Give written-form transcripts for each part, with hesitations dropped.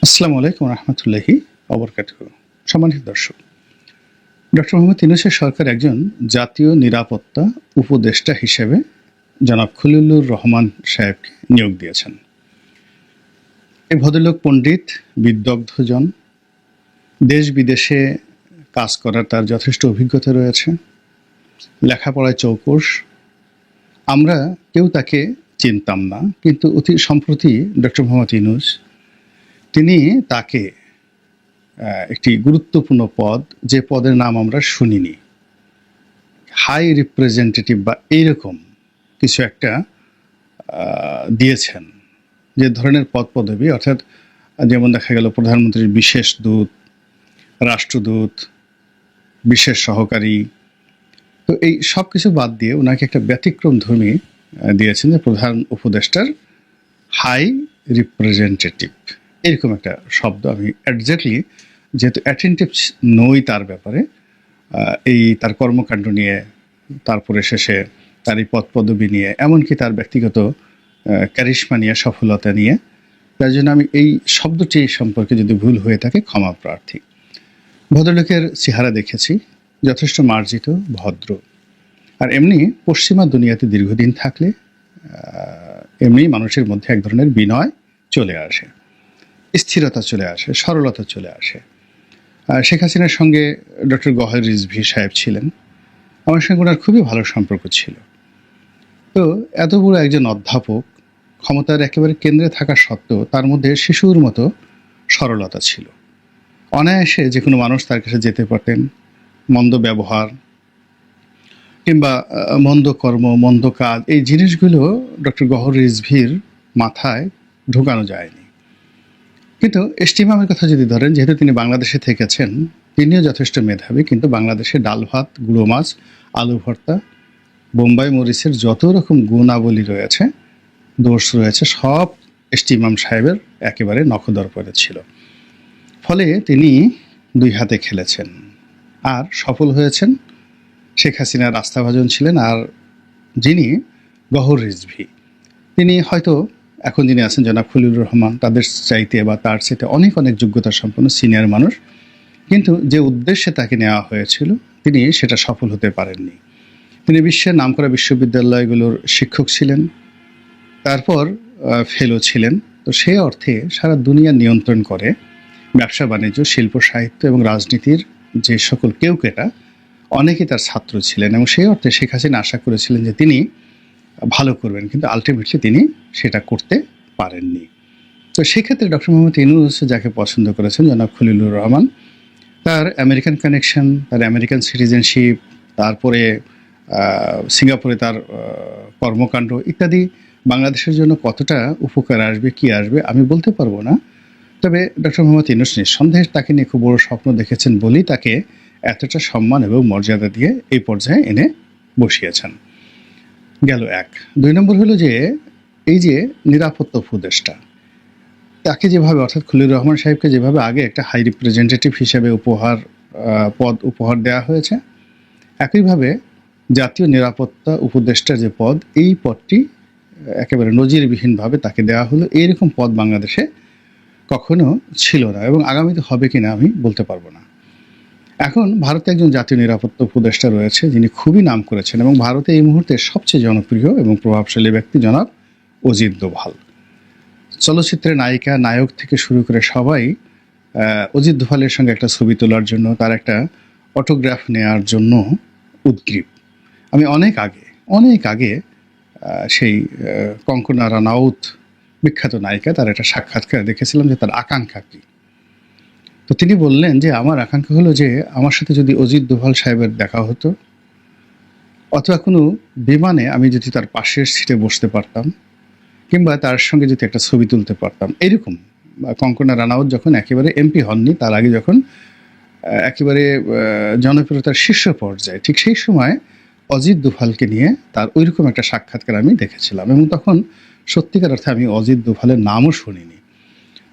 আসসালামু আলাইকুম রহমতুল্লাহি অবরকাতুহু। সম্মানিত দর্শক, ডক্টর মোহাম্মদ ইউনূসের সরকার একজন জাতীয় নিরাপত্তা উপদেষ্টা হিসেবে জনাব খলিলুর রহমান সাহেবকে নিয়োগ দিয়েছেন। এই ভদ্রলোক পণ্ডিত, বিদগ্ধজন, দেশ বিদেশে কাজ করার তার যথেষ্ট অভিজ্ঞতা রয়েছে, লেখাপড়ায় চৌকস। আমরা কেউ তাকে চিনতাম না, কিন্তু অতি সম্প্রতি ডক্টর মোহাম্মদ ইউনূস তিনি তাকে একটি গুরুত্বপূর্ণ পদ, যে পদের নাম আমরা শুনিনি, হাই রিপ্রেজেন্টেটিভ বা এইরকম কিছু একটা দিয়েছেন। যে ধরনের পদ পদবি, অর্থাৎ যেমন দেখা গেল প্রধানমন্ত্রীর বিশেষ দূত, রাষ্ট্রদূত, বিশেষ সহকারী, তো এই সব কিছু বাদ দিয়ে ওনাকে একটা ব্যতিক্রমধর্মী দিয়েছেন যে প্রধান উপদেষ্টার হাই রিপ্রেজেন্টেটিভ, এরকম একটা শব্দ। আমি একজ্যাক্টলি যেহেতু অ্যাটেন্টিভ নই তার ব্যাপারে, এই তার কর্মকাণ্ড নিয়ে, তারপরে শেষে তার এই পদ পদবি নিয়ে, এমনকি তার ব্যক্তিগত ক্যারিশমা নিয়ে, সফলতা নিয়ে, তার জন্য আমি এই শব্দটি সম্পর্কে যদি ভুল হয়ে থাকে ক্ষমা প্রার্থী। ভদ্রলোকের চেহারা দেখেছি, যথেষ্ট মার্জিত, ভদ্র, আর এমনি পশ্চিমা দুনিয়াতে দীর্ঘদিন থাকলে এমনি মানুষের মধ্যে এক ধরনের বিনয় চলে আসে, স্থিরতা চলে আসে, সরলতা চলে আসে। শেখ হাসিনার সঙ্গে ডক্টর গওহর রিজভী সাহেব ছিলেন, আমার সঙ্গে ওনার খুবই ভালো সম্পর্ক ছিল। তো এত বড় একজন অধ্যাপক, ক্ষমতার একেবারে কেন্দ্রে থাকা সত্ত্বেও তার মধ্যে শিশুর মতো সরলতা ছিল। অনায়াসে যে কোনো মানুষ তার কাছে যেতে পারতেন। মন্দ ব্যবহার কিংবা মন্দ কর্ম, মন্দ কাজ, এই জিনিসগুলো ডক্টর গওহর রিজভীর মাথায় ঢোকানো যায়নি। কিন্তু এস্টিমামের কথা যদি ধরেন, যেহেতু তিনি বাংলাদেশে থেকেছেন, তিনিও যথেষ্ট মেধাবী, কিন্তু বাংলাদেশে ডাল ভাত, গুঁড়ো মাছ, আলু ভর্তা, বোম্বাই মরিচের যত রকম গুণাবলী রয়েছে, দোষ রয়েছে, সব এস্টিমাম সাহেবের একেবারে নখদর্পণে ছিল। ফলে তিনি দুই হাতে খেলেছেন আর সফল হয়েছেন। শেখ হাসিনার আস্থাভাজন ছিলেন, আর যিনি গওহর রিজভী, তিনি হয়তো এখন যিনি আছেন জনাব খলিলুর রহমান, তাদের চাইতে বা তার চাইতে অনেক অনেক যোগ্যতা সম্পন্ন সিনিয়র মানুষ, কিন্তু যে উদ্দেশ্যে তাকে নেওয়া হয়েছিল তিনি সেটা সফল হতে পারেননি। তিনি বিশ্বের নামকরা বিশ্ববিদ্যালয়গুলোর শিক্ষক ছিলেন, তারপর ফেলো ছিলেন। তো সেই অর্থে সারা দুনিয়া নিয়ন্ত্রণ করে ব্যবসা বাণিজ্য, শিল্প, সাহিত্য এবং রাজনীতির যে সকল কেউকেটা, অনেকেই তার ছাত্র ছিলেন, এবং সেই অর্থে শেখ হাসিনা আশা করেছিলেন যে তিনি ভালো করবেন, কিন্তু আলটিমেটলি তিনি সেটা করতে পারেননি। তো সেক্ষেত্রে ডক্টর মোহাম্মদ ইউনূস যাকে পছন্দ করেছেন, জনাব খলিলুর রহমান, তার আমেরিকান কানেকশন, তার আমেরিকান সিটিজেনশিপ, তারপরে সিঙ্গাপুরে তার কর্মকাণ্ড ইত্যাদি বাংলাদেশের জন্য কতটা উপকার আসবে, কি আসবে আমি বলতে পারবো না। তবে ডক্টর মোহাম্মদ ইউনূস নিঃসন্দেহে তাকে নিয়ে খুব বড় স্বপ্ন দেখেছেন বলেই তাকে এতটা সম্মান এবং মর্যাদা দিয়ে এই পর্যায়ে এনে বসিয়েছেন। গেল এক। দুই নম্বর হলো যে এই যে নিরাপত্তা উপদেষ্টা, তাকে যেভাবে, অর্থাৎ খলিলুর রহমান সাহেবকে যেভাবে আগে একটা হাই রিপ্রেজেন্টেটিভ হিসেবে পদ উপহার দেওয়া হয়েছে, একইভাবে জাতীয় নিরাপত্তা উপদেষ্টার যে পদ, এই পদটি একেবারে নজিরবিহীনভাবে তাকে দেওয়া হলো। এইরকম পদ বাংলাদেশে কখনো ছিল না, এবং আগামীতে হবে কিনা আমি বলতে পারবো না। এখন ভারতে একজন জাতীয় নিরাপত্তা উপদেষ্টা রয়েছে যিনি খুবই নাম করেছেন, এবং ভারতে এই মুহূর্তে সবচেয়ে জনপ্রিয় এবং প্রভাবশালী ব্যক্তি জনাব অজিত দোভাল। চলচ্চিত্রের নায়িকা, নায়ক থেকে শুরু করে সবাই অজিত দোভালের সঙ্গে একটা ছবি তোলার জন্য, তার একটা অটোগ্রাফ নেওয়ার জন্য উদগ্রীব। আমি অনেক আগে সেই কঙ্কনা রানাউত, বিখ্যাত নায়িকা, তার একটা সাক্ষাৎকার দেখেছিলাম যে তার আকাঙ্ক্ষা কী। তো তিনি বললেন যে আমার আকাঙ্ক্ষা হলো যে আমার সাথে যদি অজিত দোভাল সাহেবের দেখা হতো, অথবা কোনো বিমানে আমি যদি তার পাশের সিটে বসতে পারতাম, কিংবা তার সঙ্গে যদি একটা ছবি তুলতে পারতাম। এরকম কঙ্কনা রানাউত যখন একেবারে এমপি হননি, তার আগে যখন একেবারে জনপ্রিয়তার শীর্ষ পর্যায়ে, ঠিক সেই সময় অজিত দোভালকে নিয়ে তার ওইরকম একটা সাক্ষাৎকার আমি দেখেছিলাম, এবং তখন সত্যিকার অর্থে আমি অজিত দোভালের নামও শুনিনি।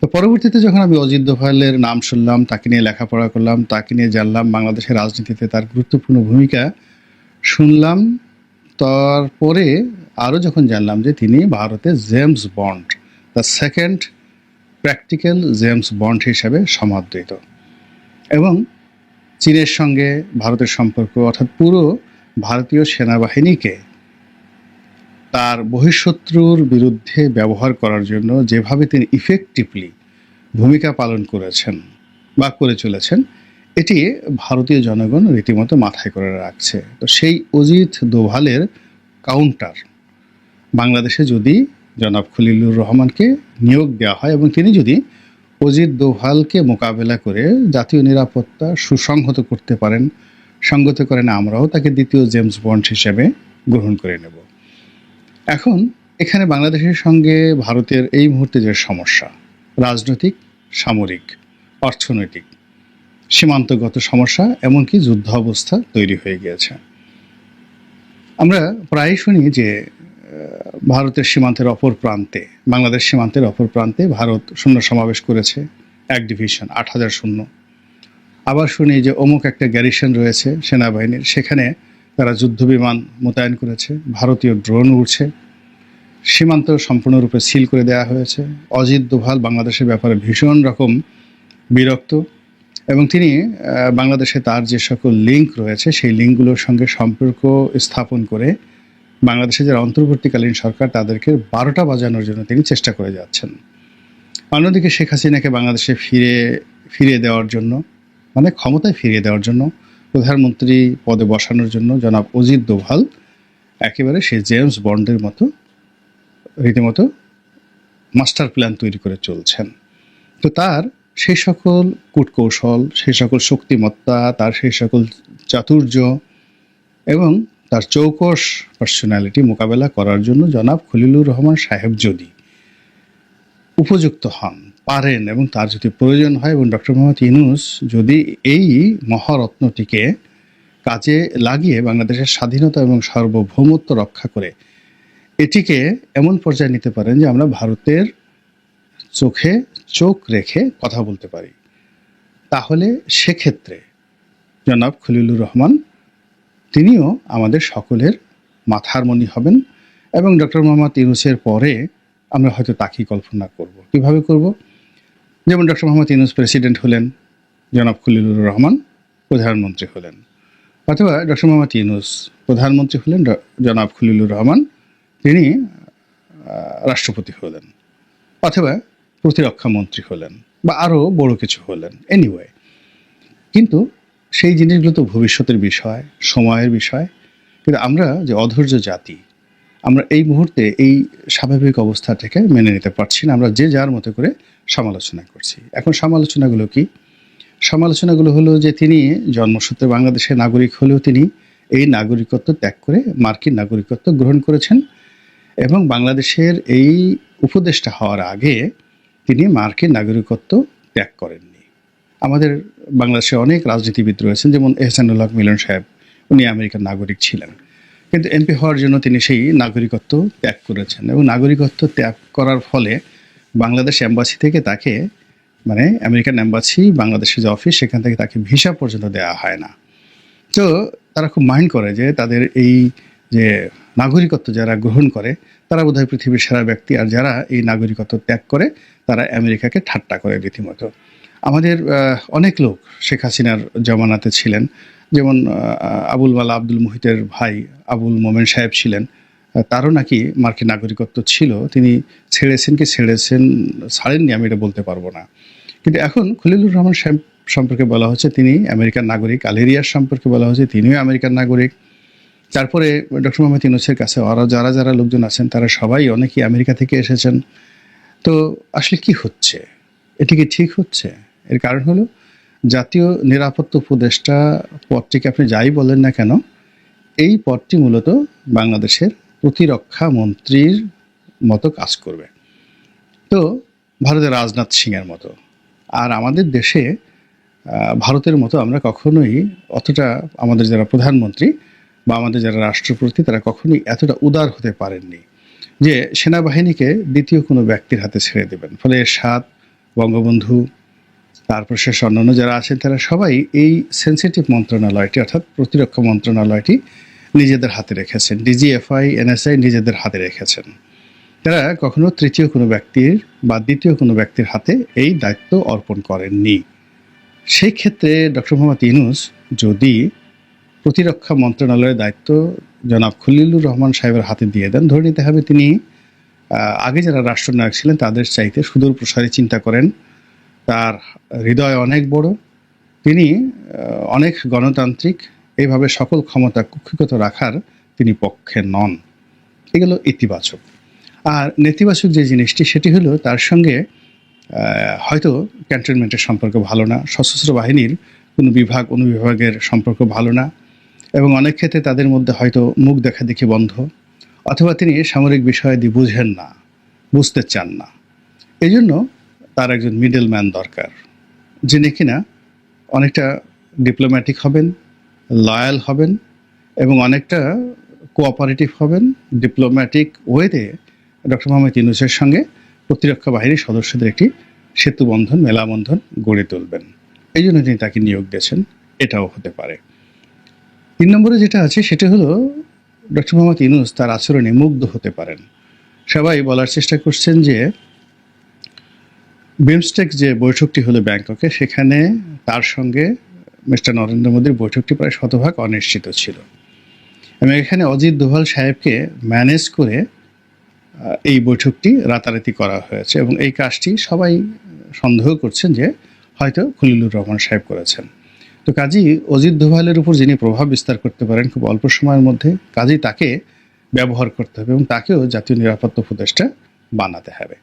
তো পরবর্তীতে যখন আমি অজিত দোভালের নাম শুনলাম, তাকে নিয়ে লেখাপড়া করলাম, তাকে নিয়ে জানলাম, বাংলাদেশের রাজনীতিতে তার গুরুত্বপূর্ণ ভূমিকা শুনলাম, তারপরে আরও যখন জানলাম যে তিনি ভারতে James bond, the second practical James bond হিসাবে সমাদৃত। এবং চীনের সঙ্গে ভারতের সম্পর্ক, অর্থাৎ পুরো ভারতীয় সেনাবাহিনীকে তার বহিঃশত্রুর বিরুদ্ধে ব্যবহার করার জন্য যেভাবে তিনি ইফেক্টিভলি ভূমিকা পালন করেছেন বা করে চলেছেন, এটি ভারতীয় জনগণ রীতিমতো মাথায় করে রাখছে। তো সেই অজিত দোভালের কাউন্টার বাংলাদেশে যদি জনাব খলিলুর রহমানকে নিয়োগ দেওয়া হয় এবং তিনি যদি অজিত দোভালকে মোকাবেলা করে জাতীয় নিরাপত্তা সুসংহত করতে পারেন, সঙ্গত করেন, আমরাও তাকে দ্বিতীয় জেমস বন্ড হিসেবে গ্রহণ করে নেব। এখন এখানে বাংলাদেশের সঙ্গে ভারতের এই মুহূর্তে যে সমস্যা, রাজনৈতিক, সামরিক, অর্থনৈতিক, সীমান্তগত সমস্যা, এমনকি যুদ্ধ অবস্থা তৈরি হয়ে গিয়েছে। আমরা প্রায়ই শুনি যে ভারতের সীমান্তের অপর প্রান্তে, বাংলাদেশ সীমান্তের অপর প্রান্তে ভারত সৈন্য সমাবেশ করেছে, 1 ডিভিশন, 8,000 সৈন্য। আবার শুনি যে অমুক একটা গ্যারিসন রয়েছে সেনাবাহিনীর, সেখানে তারা যুদ্ধ বিমান মোতায়েন করেছে, ভারতীয় ড্রোন উড়ছে, সীমান্ত সম্পূর্ণরূপে সিল করে দেওয়া হয়েছে। অজিত দোভাল বাংলাদেশের ব্যাপারে ভীষণ রকম বিরক্ত এবং তিনি বাংলাদেশে তার যে সকল লিঙ্ক রয়েছে সেই লিঙ্কগুলোর সঙ্গে সম্পর্ক স্থাপন করে বাংলাদেশের যারা অন্তর্বর্তীকালীন সরকার তাদেরকে 12টা বাজানোর জন্য তিনি চেষ্টা করে যাচ্ছেন। অন্যদিকে শেখ হাসিনাকে বাংলাদেশে ফিরিয়ে দেওয়ার জন্য, মানে ক্ষমতায় ফিরিয়ে দেওয়ার জন্য, প্রধানমন্ত্রী পদে বসানোর জন্য জনাব অজিত দোভাল একেবারে সেই জেমস বন্ডের মতো রীতিমতো মাস্টার প্ল্যান তৈরি করে চলছেন। তো তার সেই সকল কূটকৌশল, সেই সকল শক্তিমত্তা, তার সেই সকল চাতুর্য এবং তার চৌকস পার্সোনালিটি মোকাবেলা করার জন্য জনাব খলিলুর রহমান সাহেব যদি উপযুক্ত হন, পারেন এবং তার যদি প্রয়োজন হয় এবং ডক্টর মোহাম্মদ ইউনূস যদি এই মহারত্নটিকে কাজে লাগিয়ে বাংলাদেশের স্বাধীনতা এবং সার্বভৌমত্ব রক্ষা করে এটিকে এমন পর্যায়ে নিতে পারেন যে আমরা ভারতের চোখে চোখ রেখে কথা বলতে পারি, তাহলে সেক্ষেত্রে জনাব খলিলুর রহমান তিনিও আমাদের সকলের মাথার মণি হবেন এবং ডক্টর মোহাম্মদ ইউনূসের পরে আমরা হয়তো তাকেই কল্পনা করব। কিভাবে করব? যেমন ডক্টর মোহাম্মদ ইউনূস প্রেসিডেন্ট হলেন, জনাব খলিলুর রহমান প্রধানমন্ত্রী হলেন, অথবা ডক্টর মোহাম্মদ ইউনূস প্রধানমন্ত্রী হলেন, জনাব খলিলুর রহমান তিনি রাষ্ট্রপতি হলেন, অথবা প্রতিরক্ষা মন্ত্রী হলেন, বা আরও বড় কিছু হলেন, এনিওয়ে। কিন্তু সেই জিনিসগুলো তো ভবিষ্যতের বিষয়, সময়ের বিষয়। কিন্তু আমরা যে অধৈর্য জাতি, আমরা এই মুহূর্তে এই স্বাভাবিক অবস্থাটাকে মেনে নিতে পারছি না। আমরা যে যার মতো করে সমালোচনা করছি। এখন সমালোচনাগুলো কি? সমালোচনাগুলো হলো যে তিনি জন্মসূত্রে বাংলাদেশের নাগরিক হলেও তিনি এই নাগরিকত্ব ত্যাগ করে মার্কিন নাগরিকত্ব গ্রহণ করেছেন এবং বাংলাদেশের এই উপদেষ্টা হওয়ার আগে তিনি মার্কিন নাগরিকত্ব ত্যাগ করেননি। আমাদের বাংলাদেশে অনেক রাজনীতিবিদ রয়েছেন, যেমন এহসানুল হক মিলন সাহেব, উনি আমেরিকান নাগরিক ছিলেন, কিন্তু এমপি হওয়ার জন্য তিনি সেই নাগরিকত্ব ত্যাগ করেছেন এবং নাগরিকত্ব ত্যাগ করার ফলে বাংলাদেশ এম্বাসি থেকে তাকে, মানে আমেরিকান এম্বাসি বাংলাদেশের যে অফিস, সেখান থেকে তাকে ভিসা পর্যন্ত দেওয়া হয় না। তো তারা খুব মাইন্ড করে যে তাদের এই যে নাগরিকত্ব যারা গ্রহণ করে তারা বোধহয় পৃথিবীর সেরা ব্যক্তি, আর যারা এই নাগরিকত্ব ত্যাগ করে তারা আমেরিকাকে ঠাট্টা করে রীতিমতো। আমাদের অনেক লোক শেখ হাসিনার জমানাতে ছিলেন, যেমন আবুল মালা আব্দুল মুহিতের ভাই আবুল মোমেন সাহেব ছিলেন, তারও নাকি মার্কিন নাগরিকত্ব ছিল, তিনি ছাড়েননি আমি এটা বলতে পারবো না। কিন্তু এখন খলিলুর রহমান সাহেব সম্পর্কে বলা হচ্ছে তিনি আমেরিকান নাগরিক, আলেরিয়ার সম্পর্কে বলা হচ্ছে তিনিও আমেরিকান নাগরিক। তারপরে ডক্টর মোহাম্মদ ইউনূসের কাছে আরও যারা লোকজন আছেন তারা সবাই অনেকেই আমেরিকা থেকে এসেছেন। তো আসলে কি হচ্ছে? এটি কি ঠিক হচ্ছে? এর কারণ হলো জাতীয় নিরাপত্তা উপদেষ্টা পদটিকে আপনি যাই বলেন না কেন, এই পদটি মূলত বাংলাদেশের প্রতিরক্ষা মন্ত্রীর মতো কাজ করবে, তো ভারতের রাজনাথ সিংয়ের মতো। আর আমাদের দেশে ভারতের মতো আমরা কখনোই অতটা, আমাদের যারা প্রধানমন্ত্রী বা আমাদের যারা রাষ্ট্রপতি তারা কখনোই এতটা উদার হতে পারেননি যে সেনাবাহিনীকে দ্বিতীয় কোনো ব্যক্তির হাতে ছেড়ে দেবেন। ফলে এরশাদ, বঙ্গবন্ধু, তারপর শেষ অন্যান্য যারা আছেন তারা সবাই এই সেন্সিটিভ মন্ত্রণালয়টি অর্থাৎ প্রতিরক্ষা মন্ত্রণালয়টি নিজেদের হাতে রেখেছেন, ডিজিএফআই, এনএসআই নিজেদের হাতে রেখেছেন। তারা কখনো তৃতীয় কোনো ব্যক্তির বা দ্বিতীয় কোনো ব্যক্তির হাতে এই দায়িত্ব অর্পণ করেননি। সেই ক্ষেত্রে ডক্টর মোহাম্মদ ইউনূস যদি প্রতিরক্ষা মন্ত্রণালয়ের দায়িত্ব জনাব খলিলুর রহমান সাহেবের হাতে দিয়ে দেন, ধরে নিতে হবে তিনি আগে যারা রাষ্ট্রনায়ক ছিলেন তাদের চাইতে সুদূর প্রসারী চিন্তা করেন, তার হৃদয় অনেক বড়, তিনি অনেক গণতান্ত্রিক, এইভাবে সকল ক্ষমতা কুক্ষিগত রাখার তিনি পক্ষে নন। এগুলো ইতিবাচক। আর নেতিবাচক যে জিনিসটি সেটি হলো তার সঙ্গে হয়তো ক্যান্টনমেন্টের সম্পর্ক ভালো না, সশস্ত্র বাহিনীর কোনো বিভাগ অনুবিভাগের সম্পর্ক ভালো না, এবং অনেক ক্ষেত্রে তাদের মধ্যে হয়তো মুখ দেখাদেখি বন্ধ, অথবা তিনি সামরিক বিষয়াদি বুঝেন না, বুঝতে চান না। এই জন্য তার একজন মিডল ম্যান দরকার, যিনি কিনা অনেকটা ডিপ্লোম্যাটিক হবেন, লয়াল হবেন এবং অনেকটা কোঅপারেটিভ হবেন। ডিপ্লোম্যাটিক ওয়েতে ডক্টর মোহাম্মদ ইউনূসের সঙ্গে প্রতিরক্ষা বাহিনীর সদস্যদের একটি সেতুবন্ধন, মেলাবন্ধন গড়ে তুলবেন। এই জন্য তিনি তাকে নিয়োগ দিয়েছেন, এটাও হতে পারে। 3 নম্বরে যেটা আছে সেটা হলো ডক্টর মোহাম্মদ ইউনূস তার আচরণে মুগ্ধ হতে পারেন। সবাই বলার চেষ্টা করছেন যে বিমস্টেক যে বৈঠকটি হলো ব্যাংককে, সেখানে তার সঙ্গে মিস্টার নরেন্দ্র মোদীর বৈঠকটি প্রায় শতভাগ অনিশ্চিত ছিল, এবং এখানে অজিত দোভাল সাহেবকে ম্যানেজ করে এই বৈঠকটি রাতারাতি করা হয়েছে, এবং এই কাজটি সবাই সন্দেহ করছেন যে হয়তো খলিলুর রহমান সাহেব করেছেন। তো কাজী অজিত দোভালের উপর যিনি প্রভাব বিস্তার করতে পারেন খুব অল্প সময়ের মধ্যে, কাজী তাকে ব্যবহার করতে হবে এবং তাকেও জাতীয় নিরাপত্তা উপদেষ্টা বানাতে হবে।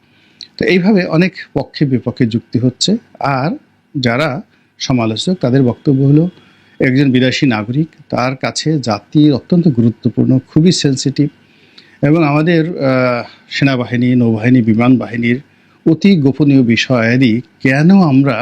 তো এইভাবে অনেক পক্ষে বিপক্ষে যুক্তি হচ্ছে। আর যারা সমালোচক তাদের বক্তব্য হলো একজন বিদেশি নাগরিক, তার কাছে জাতি অত্যন্ত গুরুত্বপূর্ণ, খুবই সেন্সিটিভ, এবং আমাদের সেনাবাহিনী, নৌবাহিনী, বিমান বাহিনীর অতি গোপনীয় বিষয়াদি কেন আমরা